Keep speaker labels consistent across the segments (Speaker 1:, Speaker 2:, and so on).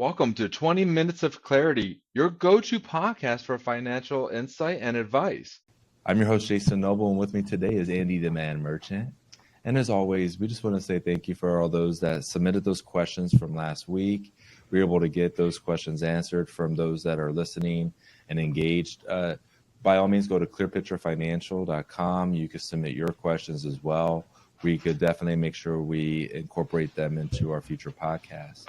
Speaker 1: Welcome to 20 Minutes of Clarity, your go-to podcast for financial insight and advice.
Speaker 2: I'm your host, Jason Noble, and with me today is Andy the Man Merchant. And as always, we just want to say thank you for all those that submitted those questions from last week. We were able to get those questions answered from those that are listening and engaged. By all means, go to clearpicturefinancial.com. You can submit your questions as well. We could definitely make sure we incorporate them into our future podcasts.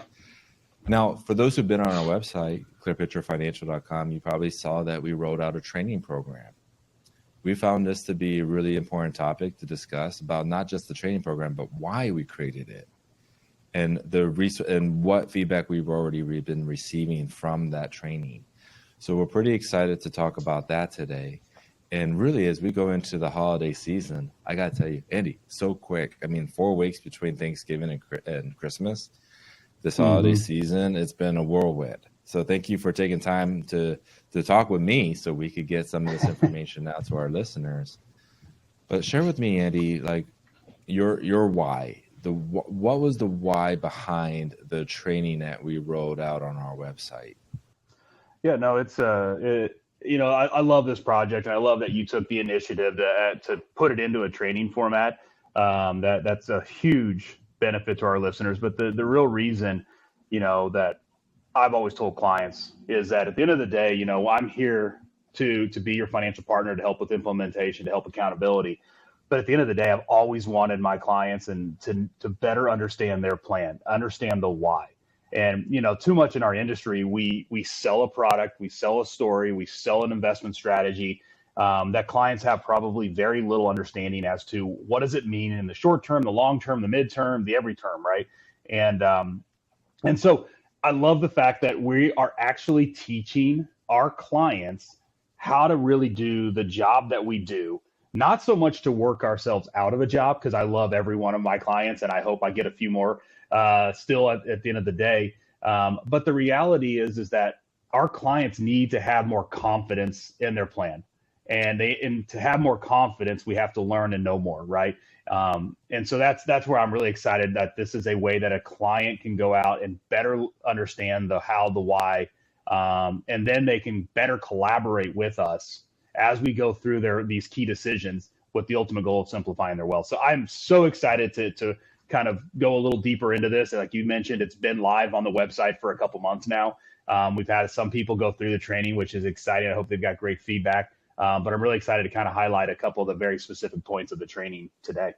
Speaker 2: Now, for those who've been on our website, clearpicturefinancial.com, you probably saw that we rolled out a training program. We found this to be a really important topic to discuss about not just the training program, but why we created it and and what feedback we've already been receiving from that training. So we're pretty excited to talk about that today. And really, as we go into the holiday season, I got to tell you, Andy, so quick. 4 weeks between Thanksgiving and Christmas. This holiday season, it's been a whirlwind. So thank you for taking time to talk with me so we could get some of this information out to our listeners. But share with me, Andy, like your why. What was the why behind the training that we rolled out on our website?
Speaker 3: Yeah, no, I love this project, and I love that you took the initiative to put it into a training format. That's a huge benefit to our listeners. But the real reason, that I've always told clients is that at the end of the day, I'm here to be your financial partner, to help with implementation, to help accountability. But at the end of the day, I've always wanted my clients and to better understand their plan, understand the why. And, too much in our industry, we sell a product, we sell a story, we sell an investment strategy that clients have probably very little understanding as to what does it mean in the short term, the long term, the midterm, the every term, right? And so I love the fact that we are actually teaching our clients how to really do the job that we do, not so much to work ourselves out of a job, because I love every one of my clients and I hope I get a few more still at the end of the day. But the reality is that our clients need to have more confidence in their plan. And to have more confidence, we have to learn and know more, right? And so that's where I'm really excited that this is a way that a client can go out and better understand the how, the why, and then they can better collaborate with us as we go through these key decisions with the ultimate goal of simplifying their wealth. So I'm so excited to kind of go a little deeper into this. Like you mentioned, it's been live on the website for a couple months now. We've had some people go through the training, which is exciting. I hope they've got great feedback. But I'm really excited to kind of highlight a couple of the very specific points of the training today.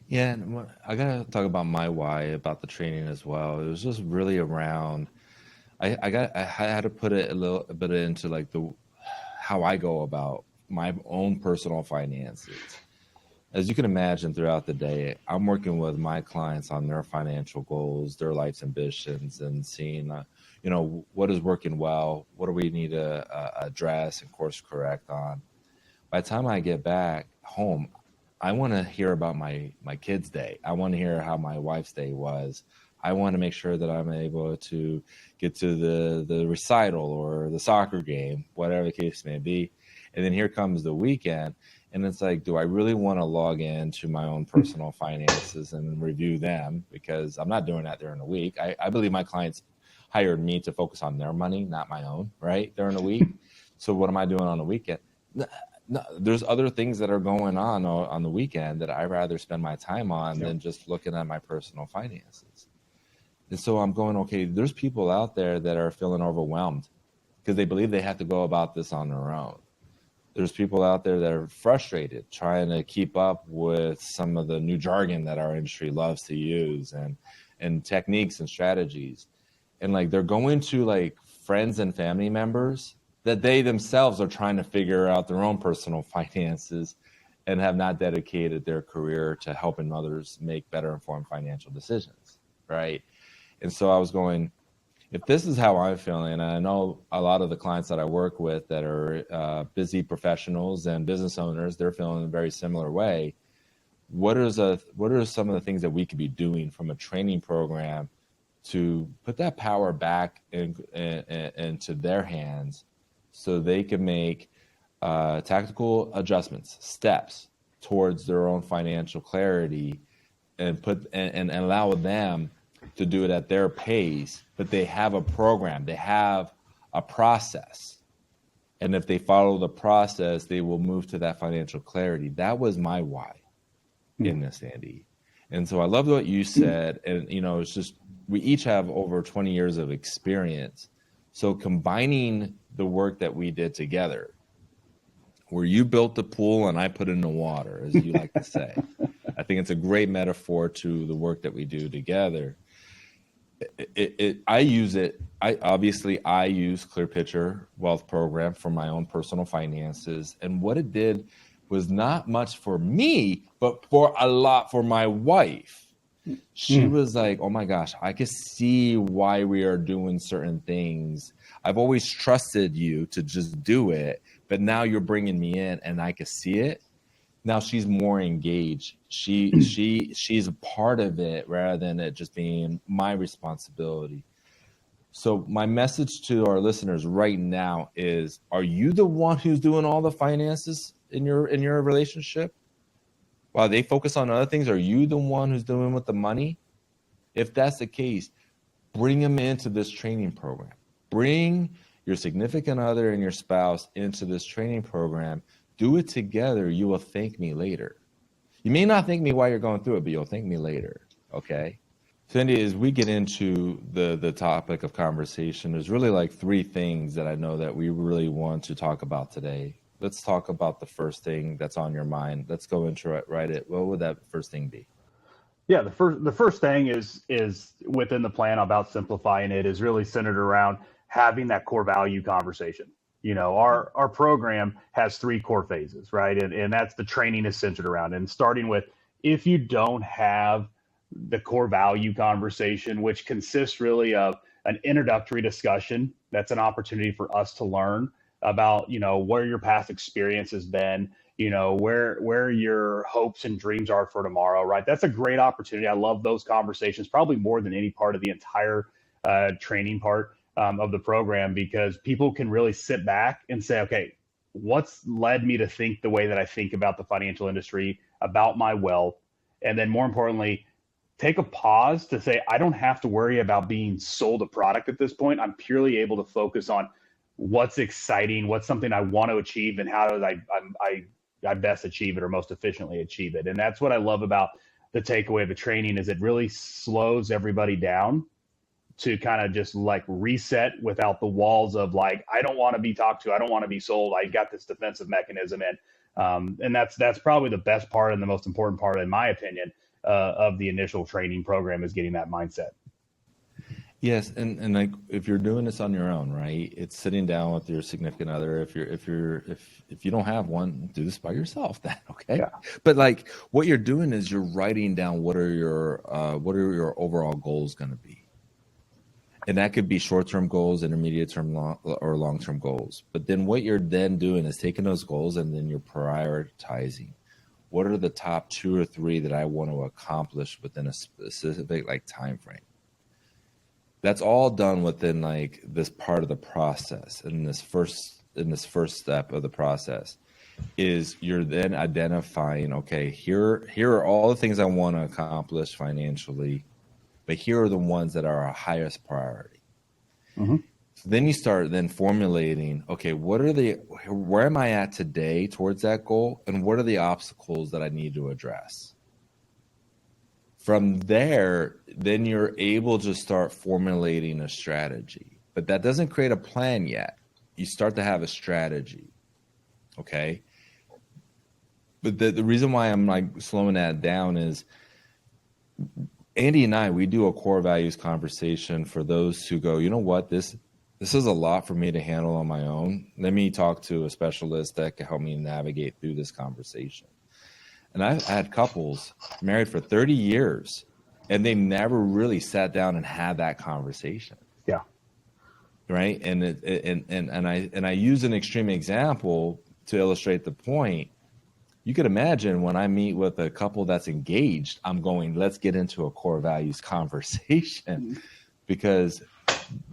Speaker 2: Yeah, and I got to talk about my why about the training as well. It was just really around, I had to put it a little bit into like how I go about my own personal finances. As you can imagine, throughout the day, I'm working with my clients on their financial goals, their life's ambitions, and seeing, what is working well, what do we need to address and course correct on. By the time I get back home, I want to hear about my kids' day. I want to hear how my wife's day was. I want to make sure that I'm able to get to the recital or the soccer game, whatever the case may be. And then here comes the weekend. And it's like, do I really want to log into my own personal finances and review them? Because I'm not doing that during the week. I believe my clients hired me to focus on their money, not my own, right, during the week. So what am I doing on the weekend? No, there's other things that are going on the weekend that I'd rather spend my time on than just looking at my personal finances. And so I'm going, okay, there's people out there that are feeling overwhelmed because they believe they have to go about this on their own. There's people out there that are frustrated trying to keep up with some of the new jargon that our industry loves to use and techniques and strategies. And like they're going to like friends and family members that they themselves are trying to figure out their own personal finances and have not dedicated their career to helping others make better informed financial decisions, right? And so I was going, if this is how I'm feeling, and I know a lot of the clients that I work with that are busy professionals and business owners, they're feeling in a very similar way. What are some of the things that we could be doing from a training program to put that power back into their hands so they can make tactical adjustments, steps towards their own financial clarity, and allow them to do it at their pace, but they have a program, they have a process. And if they follow the process, they will move to that financial clarity. That was my why in this, Andy. And so I love what you said. And, it's just, we each have over 20 years of experience. So combining the work that we did together, where you built the pool and I put in the water, as you like to say, I think it's a great metaphor to the work that we do together. I use it. I use Clear Picture Wealth Program for my own personal finances. And what it did was not much for me, but for a lot for my wife. She was like, oh my gosh, I can see why we are doing certain things. I've always trusted you to just do it, but now you're bringing me in and I can see it. Now she's more engaged. She's a part of it rather than it just being my responsibility. So my message to our listeners right now is, are you the one who's doing all the finances in your relationship? While they focus on other things, are you the one who's doing with the money? If that's the case, bring them into this training program. Bring your significant other and your spouse into this training program. Do it together. You will thank me later. You may not thank me while you're going through it, but you'll thank me later. Okay? Cindy, as we get into the topic of conversation, there's really like three things that I know that we really want to talk about today. Let's talk about the first thing that's on your mind. Let's go into it. Write it. What would that first thing be?
Speaker 3: Yeah, the first thing is within the plan about simplifying it is really centered around having that core value conversation. Our program has three core phases, right? And that's the training is centered around. And starting with, if you don't have the core value conversation, which consists really of an introductory discussion, that's an opportunity for us to learn about, where your past experience has been, where your hopes and dreams are for tomorrow, right? That's a great opportunity. I love those conversations, probably more than any part of the entire training part of the program, because people can really sit back and say, okay, what's led me to think the way that I think about the financial industry, about my wealth? And then more importantly, take a pause to say, I don't have to worry about being sold a product at this point. I'm purely able to focus on what's exciting, what's something I want to achieve, and how do I best achieve it or most efficiently achieve it. And that's what I love about the takeaway of the training, is it really slows everybody down to kind of just like reset without the walls of like, I don't want to be talked to, I don't want to be sold, I got this defensive mechanism. And that's probably the best part and the most important part, in my opinion, of the initial training program, is getting that mindset.
Speaker 2: Yes, and like if you're doing this on your own, right? It's sitting down with your significant other. If you don't have one, do this by yourself then, okay?
Speaker 3: Yeah.
Speaker 2: But like what you're doing is you're writing down what are your overall goals going to be. And that could be short-term goals, intermediate-term or long-term goals. But then what you're then doing is taking those goals and then you're prioritizing. What are the top 2 or 3 that I want to accomplish within a specific like time frame? That's all done within like this part of the process. In this first step of the process is you're then identifying, okay, here are all the things I want to accomplish financially, but here are the ones that are our highest priority.
Speaker 3: Mm-hmm.
Speaker 2: So then you start then formulating, okay, where am I at today towards that goal? And what are the obstacles that I need to address? From there, then you're able to start formulating a strategy. But that doesn't create a plan yet. You start to have a strategy, okay? But the reason why I'm like slowing that down is Andy and I, we do a core values conversation for those who go, you know what, this is a lot for me to handle on my own. Let me talk to a specialist that can help me navigate through this conversation. And I've had couples married for 30 years, and they never really sat down and had that conversation.
Speaker 3: Yeah.
Speaker 2: Right. And I use an extreme example to illustrate the point. You could imagine when I meet with a couple that's engaged, I'm going, let's get into a core values conversation, because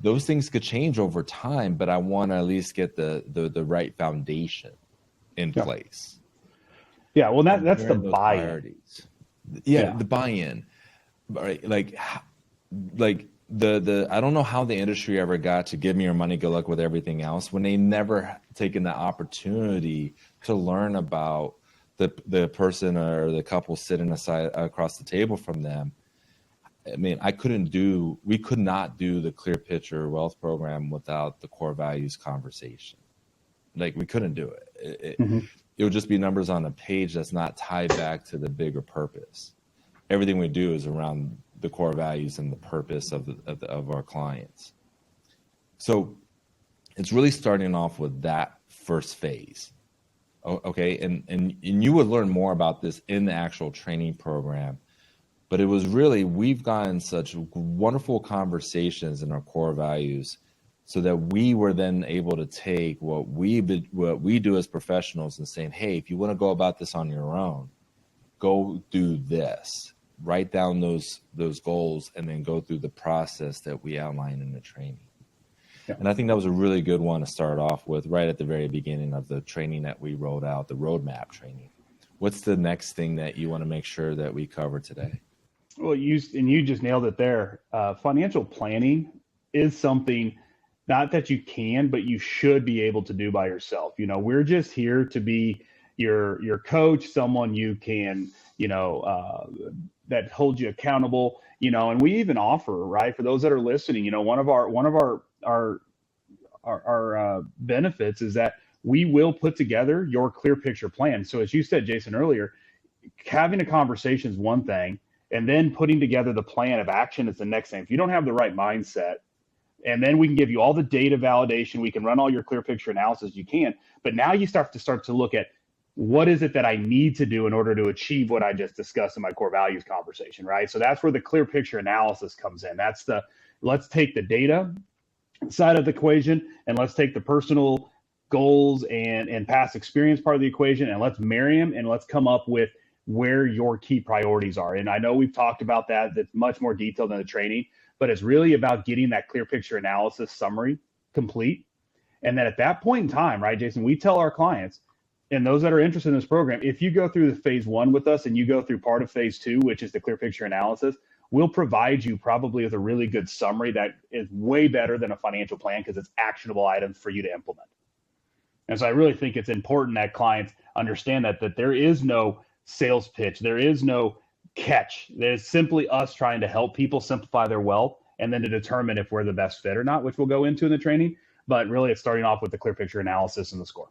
Speaker 2: those things could change over time, but I want to at least get the right foundation in place.
Speaker 3: Yeah, well, that's the buy-in.
Speaker 2: Yeah, the buy-in. Right? Like like the I don't know how the industry ever got to give me your money, good luck with everything else, when they never taken the opportunity to learn about the person or the couple sitting aside across the table from them. I mean, we could not do the Clear Picture Wealth Program without the core values conversation. Like, we couldn't do it. It would just be numbers on a page that's not tied back to the bigger purpose. Everything we do is around the core values and the purpose of our clients. So it's really starting off with that first phase. Okay, and you would learn more about this in the actual training program. But it was really, we've gotten such wonderful conversations in our core values so that we were then able to take what we do as professionals and saying, hey, if you want to go about this on your own, go do this. Write down those goals and then go through the process that we outline in the training. Yeah. And I think that was a really good one to start off with right at the very beginning of the training that we rolled out, the roadmap training. What's the next thing that you want to make sure that we cover today?
Speaker 3: Well, you just nailed it there. Financial planning is something not that you can, but you should be able to do by yourself. You know, we're just here to be your coach, someone you can, that holds you accountable, and we even offer, right, for those that are listening, one of our benefits is that we will put together your clear picture plan. So as you said, Jason, earlier, having a conversation is one thing, and then putting together the plan of action is the next thing. If you don't have the right mindset, and then we can give you all the data validation, we can run all your clear picture analysis you can, but now you start to look at what is it that I need to do in order to achieve what I just discussed in my core values conversation, right? So that's where the clear picture analysis comes in. Let's take the data side of the equation, and let's take the personal goals and past experience part of the equation, and let's marry them, and let's come up with where your key priorities are. And I know we've talked about that. That's much more detailed in the training, but it's really about getting that clear picture analysis summary complete. And then at that point in time, right, Jason, we tell our clients and those that are interested in this program, if you go through the phase 1 with us and you go through part of phase 2, which is the clear picture analysis, we'll provide you probably with a really good summary that is way better than a financial plan because it's actionable items for you to implement. And so I really think it's important that clients understand that there is no sales pitch. There is no catch. There's simply us trying to help people simplify their wealth and then to determine if we're the best fit or not, which we'll go into in the training. But really, it's starting off with the clear picture analysis and the score.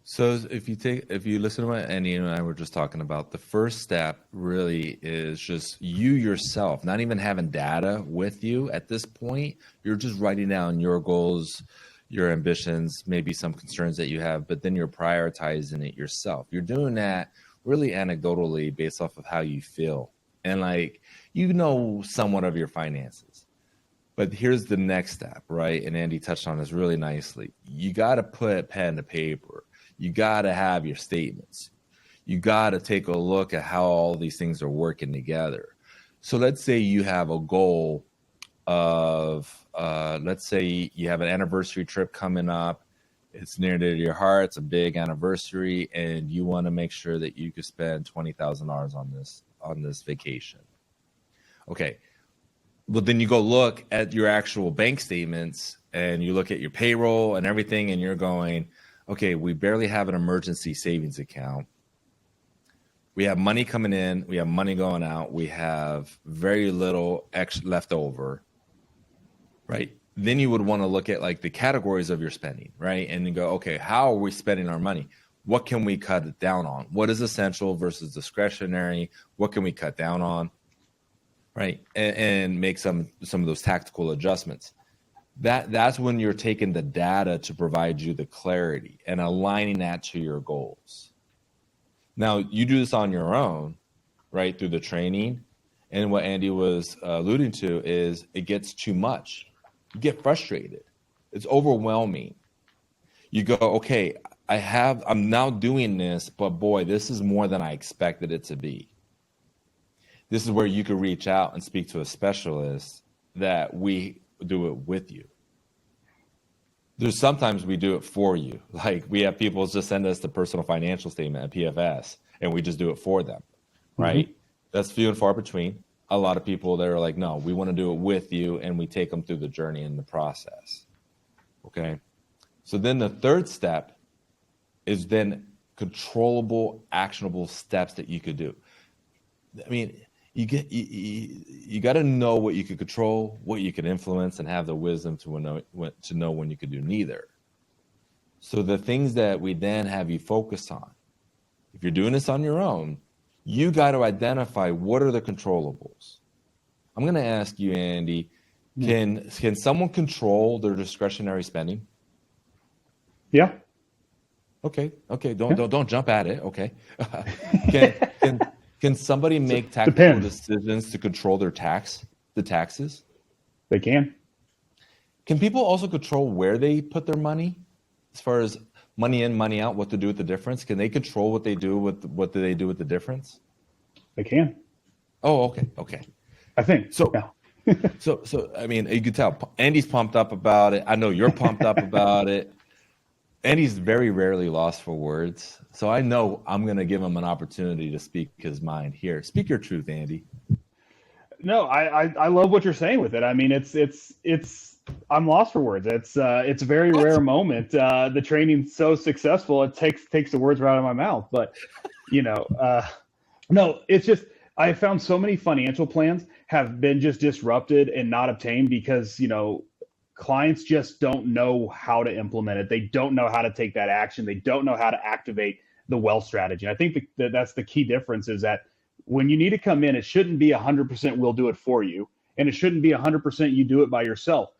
Speaker 2: So if you listen to what Andy and I were just talking about, the first step really is just you yourself, not even having data with you at this point. You're just writing down your goals, your ambitions, maybe some concerns that you have, but then you're prioritizing it yourself. You're doing that really anecdotally based off of how you feel. And somewhat of your finances. But here's the next step, right? And Andy touched on this really nicely. You got to put pen to paper. You got to have your statements. You got to take a look at how all these things are working together. So let's say you have a goal of, let's say you have an anniversary trip coming up. It's near to your heart. It's a big anniversary, and you want to make sure that you could spend $20,000 on this vacation. Okay. Well, then you go look at your actual bank statements, and you look at your payroll and everything, and you're going, okay, we barely have an emergency savings account. We have money coming in. We have money going out. We have very little extra left over, right? Then you would want to look at like the categories of your spending, right? And you go, okay, how are we spending our money? What can we cut it down on? What is essential versus discretionary? What can we cut down on, right? And make some of those tactical adjustments. That's when you're taking the data to provide you the clarity and aligning that to your goals. Now, you do this on your own, right, through the training. And what Andy was alluding to is it gets too much. You get frustrated. It's overwhelming. You go, okay, I'm now doing this, but boy, this is more than I expected it to be. This is where you could reach out and speak to a specialist that we do it with you. There's sometimes we do it for you. Like we have people just send us the personal financial statement at PFS and we just do it for them, right? Mm-hmm. That's few and far between. a lot of people that are like, no, we want to do it with you, and we take them through the journey and the process. Okay. So then the third step is then controllable, actionable steps that you could do. I mean, you got to know what you can control, what you can influence, and have the wisdom to know when you could do neither. So the things that we then have you focus on, if you're doing this on your own, you got to identify what are the controllables. I'm going to ask you, Andy, can someone control their discretionary spending?
Speaker 3: Yeah.
Speaker 2: Okay. Don't jump at it. Okay. Can somebody make tactical decisions to control the taxes?
Speaker 3: They can.
Speaker 2: Can people also control where they put their money, as far as money in, money out, what to do with the difference? Can they control what they do with what do they do with the difference?
Speaker 3: They can.
Speaker 2: Oh, okay.
Speaker 3: I think
Speaker 2: so.
Speaker 3: Yeah.
Speaker 2: So I mean, you can tell Andy's pumped up about it. I know you're pumped up about it. Andy's very rarely lost for words, so I know I'm going to give him an opportunity to speak his mind here. Speak your truth, Andy.
Speaker 3: No, I love what you're saying with it. I mean, it's I'm lost for words. It's a very rare moment. The training's so successful, it takes the words right out of my mouth. But no, it's just I found so many financial plans have been just disrupted and not obtained because clients just don't know how to implement it. They don't know how to take that action. They don't know how to activate the wealth strategy. I think that's the key difference is that when you need to come in, it shouldn't be 100% we'll do it for you. And it shouldn't be 100% you do it by yourself.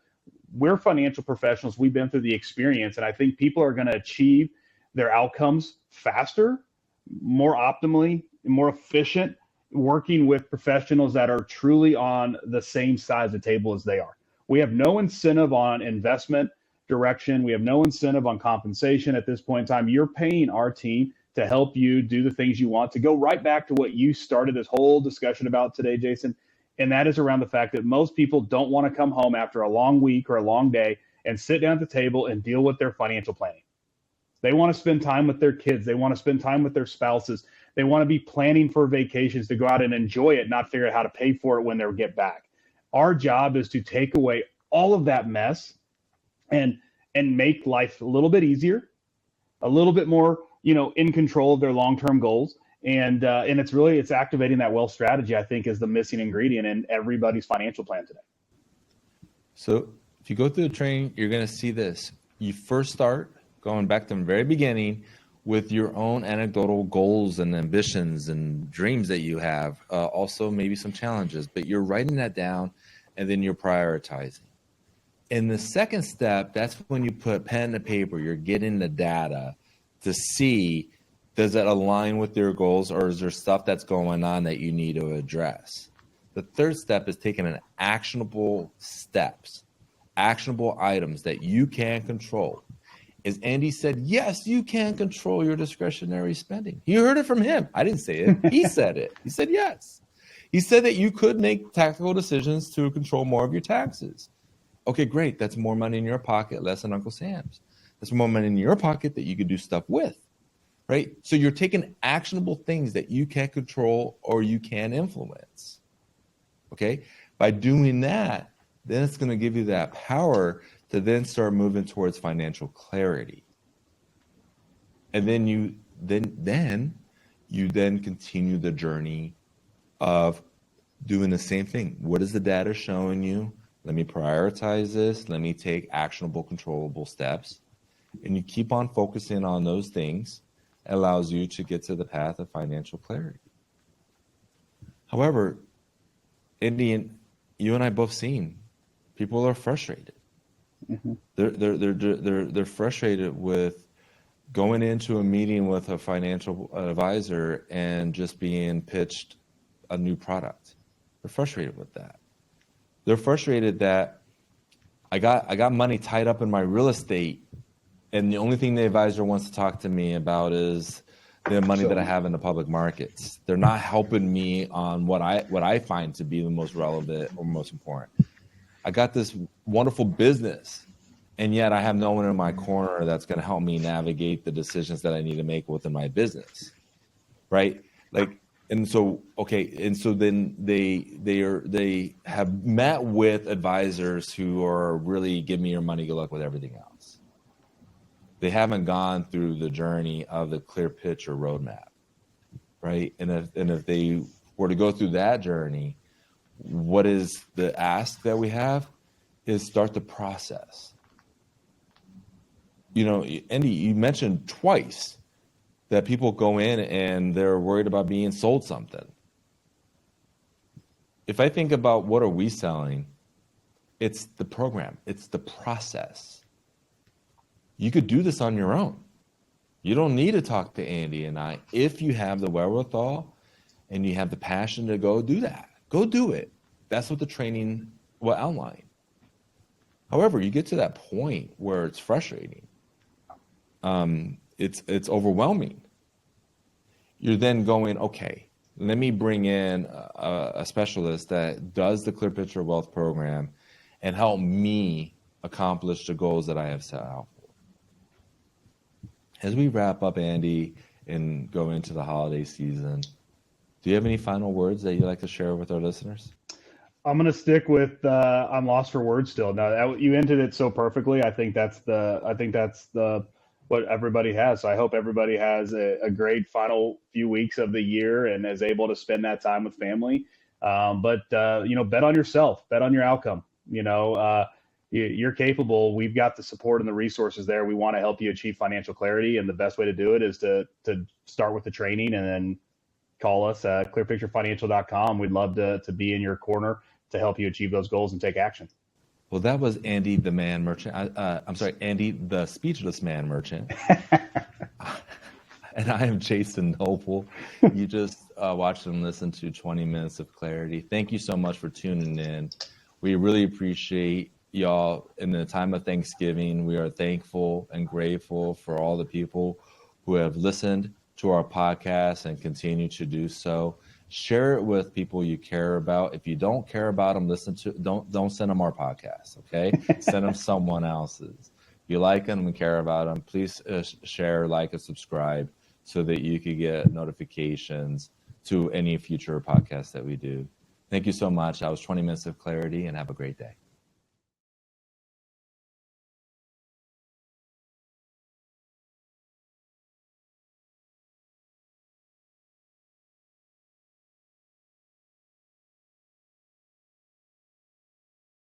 Speaker 3: We're financial professionals. We've been through the experience. And I think people are going to achieve their outcomes faster, more optimally, more efficient, working with professionals that are truly on the same side of the table as they are. We have no incentive on investment direction. We have no incentive on compensation at this point in time. You're paying our team to help you do the things you want, to go right back to what you started this whole discussion about today, Jason. And that is around the fact that most people don't want to come home after a long week or a long day and sit down at the table and deal with their financial planning. They want to spend time with their kids. They want to spend time with their spouses. They want to be planning for vacations to go out and enjoy it, not figure out how to pay for it when they get back. Our job is to take away all of that mess and make life a little bit easier, a little bit more, in control of their long-term goals. And it's activating that wealth strategy, I think, is the missing ingredient in everybody's financial plan today.
Speaker 2: So if you go through the training, you're going to see this. You first start going back to the very beginning with your own anecdotal goals and ambitions and dreams that you have, also maybe some challenges, but you're writing that down and then you're prioritizing. In the second step, that's when you put pen to paper, you're getting the data to see, does it align with your goals or is there stuff that's going on that you need to address? The third step is taking an actionable steps, actionable items that you can control. As Andy said, yes, you can control your discretionary spending. You heard it from him. I didn't say it. He said it. He said yes. He said that you could make tactical decisions to control more of your taxes. Okay, great. That's more money in your pocket, less than Uncle Sam's. That's more money in your pocket that you could do stuff with, right? So you're taking actionable things that you can control or you can influence, okay? By doing that, then it's going to give you that power to then start moving towards financial clarity. And then you continue the journey of doing the same thing. What is the data showing you? Let me prioritize this. Let me take actionable, controllable steps. And you keep on focusing on those things. It allows you to get to the path of financial clarity. However, Indian, you and I both seen people are frustrated. Mm-hmm. They're frustrated with going into a meeting with a financial advisor and just being pitched a new product. They're frustrated with that. They're frustrated that I got money tied up in my real estate, and the only thing the advisor wants to talk to me about is the money that I have in the public markets. They're not helping me on what I find to be the most relevant or most important. I got this wonderful business, and yet I have no one in my corner that's going to help me navigate the decisions that I need to make within my business, right? Like And so, okay, and so then they have met with advisors who are really give me your money, good luck with everything else. They haven't gone through the journey of the clear picture roadmap, right? And if they were to go through that journey, what is the ask that we have is start the process. You know, Andy, you mentioned twice that people go in and they're worried about being sold something. If I think about what are we selling, it's the program, it's the process. You could do this on your own. You don't need to talk to Andy and I if you have the wherewithal and you have the passion to go do that. Go do it. That's what the training will outline. However, you get to that point where it's frustrating. It's overwhelming. You're then going, okay, let me bring in a specialist that does the Clear Picture Wealth program and help me accomplish the goals that I have set out for. As we wrap up, Andy, and go into the holiday season, do you have any final words that you'd like to share with our listeners?
Speaker 3: I'm gonna stick with I'm lost for words still. No, you ended it so perfectly. I think that's the what everybody has. So I hope everybody has a great final few weeks of the year and is able to spend that time with family. But you know, bet on yourself, bet on your outcome. You know, you're capable. We've got the support and the resources there. We want to help you achieve financial clarity, and the best way to do it is to start with the training and then call us at clearpicturefinancial.com. We'd love to be in your corner to help you achieve those goals and take action.
Speaker 2: Well, that was Andy the Man Merchant. I'm sorry, Andy the Speechless Man Merchant. And I am Jason Noble. You just watched and listened to 20 Minutes of Clarity. Thank you so much for tuning in. We really appreciate y'all in the time of Thanksgiving. We are thankful and grateful for all the people who have listened to our podcast and continue to do so. Share it with people you care about. If you don't care about them, don't send them our podcast, okay? Send them someone else's. If you like them and care about them, please share, like, and subscribe so that you can get notifications to any future podcasts that we do. Thank you so much. That was 20 Minutes of Clarity, and have a great day.